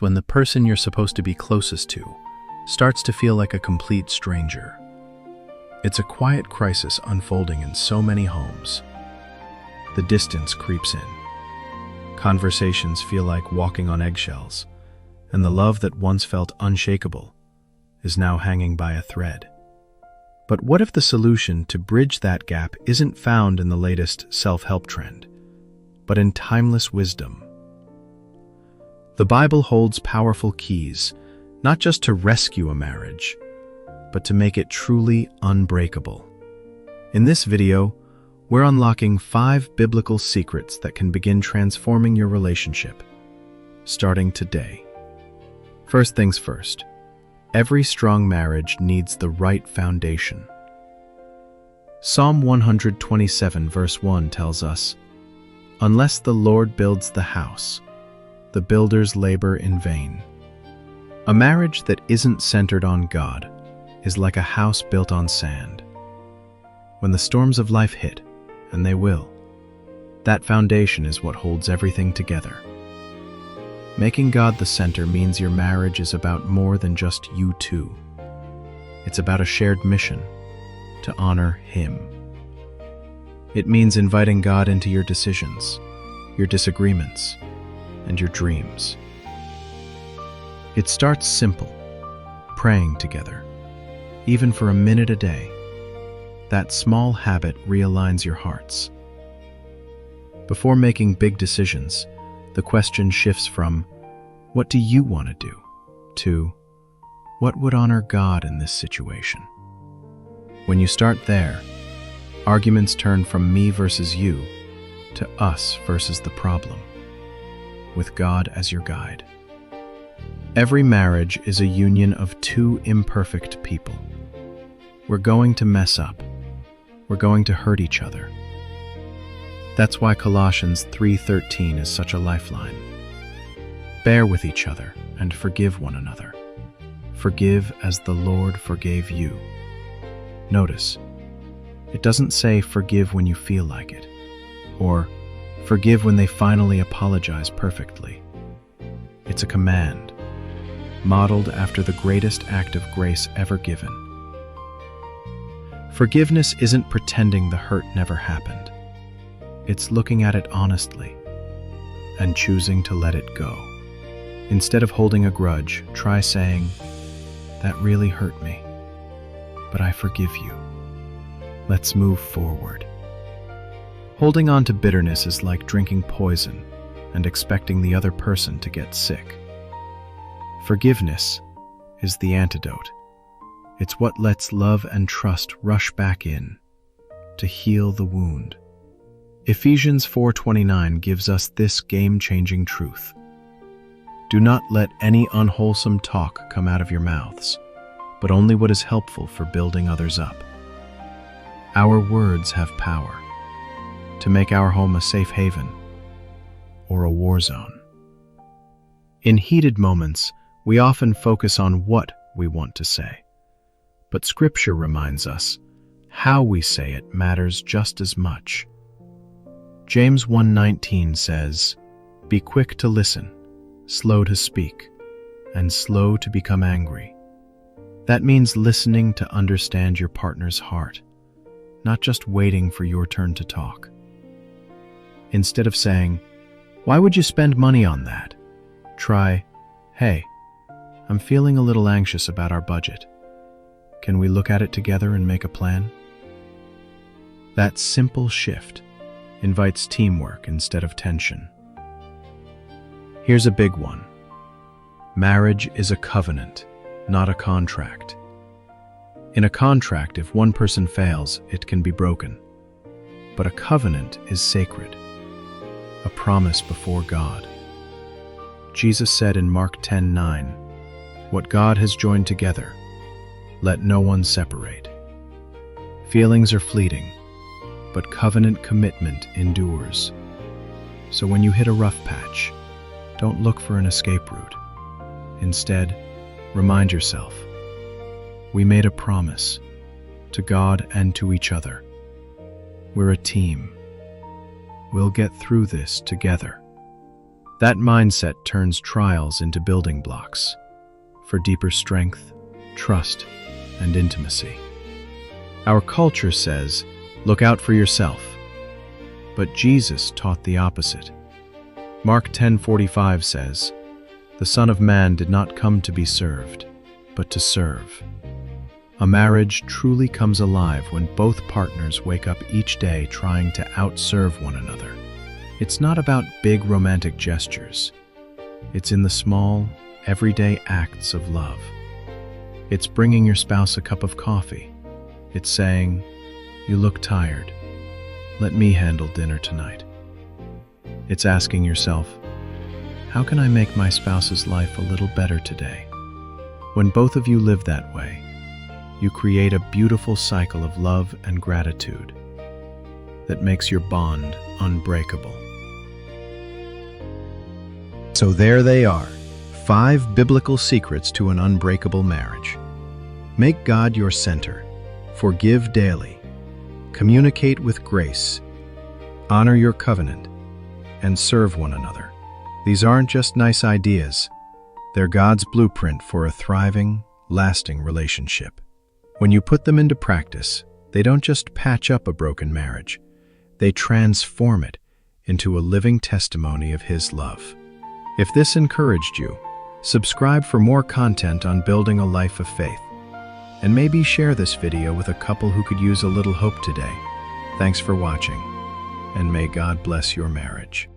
when the person you're supposed to be closest to starts to feel like a complete stranger. It's a quiet crisis unfolding in so many homes. The distance creeps in. Conversations feel like walking on eggshells, and the love that once felt unshakable is now hanging by a thread. But what if the solution to bridge that gap isn't found in the latest self-help trend, but in timeless wisdom? The Bible holds powerful keys, not just to rescue a marriage, but to make it truly unbreakable. In this video, we're unlocking 5 biblical secrets that can begin transforming your relationship, starting today. First things first, every strong marriage needs the right foundation. Psalm 127 verse 1 tells us, "Unless the Lord builds the house, the builders labor in vain." A marriage that isn't centered on God is like a house built on sand. When the storms of life hit, and they will, that foundation is what holds everything together. Making God the center means your marriage is about more than just you two. It's about a shared mission to honor Him. It means inviting God into your decisions, your disagreements, and your dreams. It starts simple, praying together, even for a minute a day. That small habit realigns your hearts. Before making big decisions, the question shifts from, "What do you want to do?" to, "What would honor God in this situation?" When you start there, arguments turn from me versus you to us versus the problem, with God as your guide. Every marriage is a union of 2 imperfect people. We're going to mess up. We're going to hurt each other. That's why Colossians 3:13 is such a lifeline. Bear with each other and forgive one another. Forgive as the Lord forgave you. Notice, it doesn't say forgive when you feel like it, or forgive when they finally apologize perfectly. It's a command, modeled after the greatest act of grace ever given. Forgiveness isn't pretending the hurt never happened. It's looking at it honestly and choosing to let it go. Instead of holding a grudge, try saying, "That really hurt me, but I forgive you. Let's move forward." Holding on to bitterness is like drinking poison and expecting the other person to get sick. Forgiveness is the antidote. It's what lets love and trust rush back in to heal the wound. Ephesians 4:29 gives us this game-changing truth. Do not let any unwholesome talk come out of your mouths, but only what is helpful for building others up. Our words have power to make our home a safe haven or a war zone. In heated moments, we often focus on what we want to say. But Scripture reminds us, how we say it matters just as much. James 1:19 says, "Be quick to listen, slow to speak, and slow to become angry." That means listening to understand your partner's heart, not just waiting for your turn to talk. Instead of saying, "Why would you spend money on that?" Try, "Hey, I'm feeling a little anxious about our budget. Can we look at it together and make a plan?" That simple shift invites teamwork instead of tension. Here's a big one. Marriage is a covenant, not a contract. In a contract, if one person fails, it can be broken. But a covenant is sacred, a promise before God. Jesus said in Mark 10:9, "What God has joined together, let no one separate." Feelings are fleeting, but covenant commitment endures. So when you hit a rough patch, don't look for an escape route. Instead, remind yourself, we made a promise to God and to each other. We're a team. We'll get through this together. That mindset turns trials into building blocks for deeper strength, trust, and intimacy. Our culture says, look out for yourself. But Jesus taught the opposite. Mark 10:45 says, "The Son of Man did not come to be served, but to serve." A marriage truly comes alive when both partners wake up each day trying to outserve one another. It's not about big romantic gestures. It's in the small, everyday acts of love. It's bringing your spouse a cup of coffee. It's saying, "You look tired. Let me handle dinner tonight." It's asking yourself, "How can I make my spouse's life a little better today?" When both of you live that way, you create a beautiful cycle of love and gratitude that makes your bond unbreakable. So there they are, 5 biblical secrets to an unbreakable marriage. Make God your center. Forgive daily. Communicate with grace. Honor your covenant. And serve one another. These aren't just nice ideas. They're God's blueprint for a thriving, lasting relationship. When you put them into practice, they don't just patch up a broken marriage. They transform it into a living testimony of His love. If this encouraged you, subscribe for more content on building a life of faith. And maybe share this video with a couple who could use a little hope today. Thanks for watching, and may God bless your marriage.